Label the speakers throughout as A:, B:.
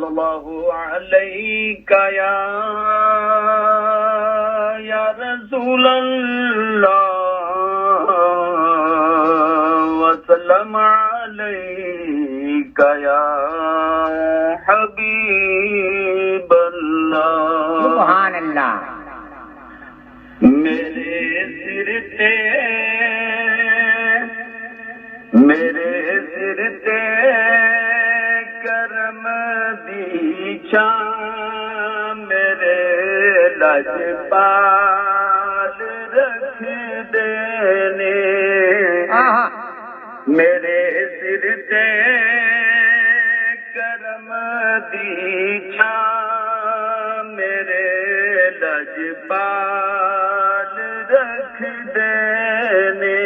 A: اللہ علیک یا رسول اللہ وسلم علیک یا حبیب اللہ
B: سبحان اللہ
A: میرے سر تے کرم دی چھاں میرے لجپال رکھ دینے میرے سر تے کرم دی چھاں میرے لجپال رکھ دینے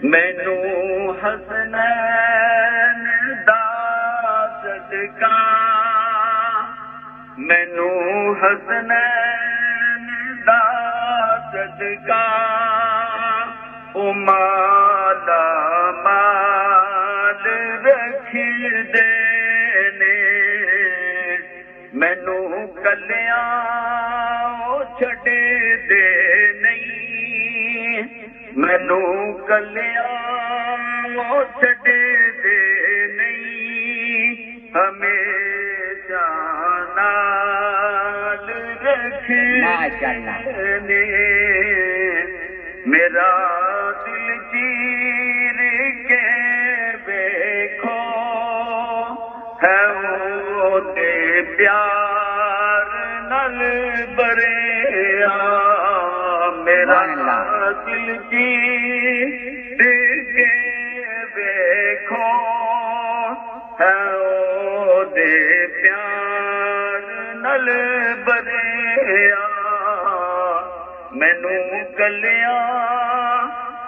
A: مینو حسنین دا صدقہ مینو حسنین دا صدقہ او مالا مال رکھ دینے مینو کلیاں چھڈ دے نہیں مینو کلیاں چھڈ دے نہیں ہمیشہ نال رکھ نے میرا دل چیر کے دیکھو ہے وہ تے پیار نل بریا میرا دل چیر کے دیکھو ہے وہ تے پیار نل بریا مینو کلیاں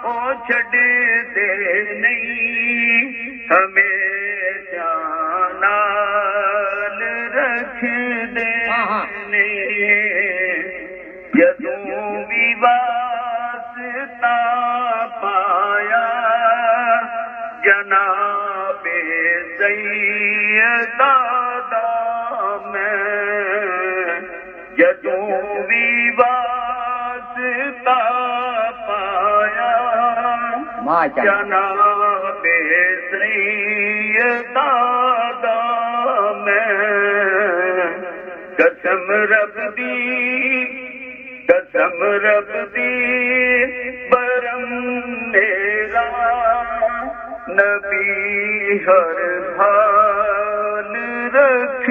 A: او چھڈ دے نہیں ہمیشہ نال رکھ دے جدوں بھی واسطہ پایا جناب سیدہ دا میں جدوں بھی واسطہ پایا جناب سیدہ دا میں قسم رب دی برم میرا نبی ہر حال رکھ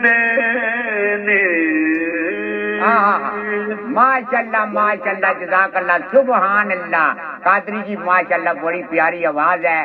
A: دینے
B: ماشاءاللہ ماشاءاللہ جزاک اللہ سبحان اللہ قادری جی ماشاءاللہ بڑی پیاری آواز ہے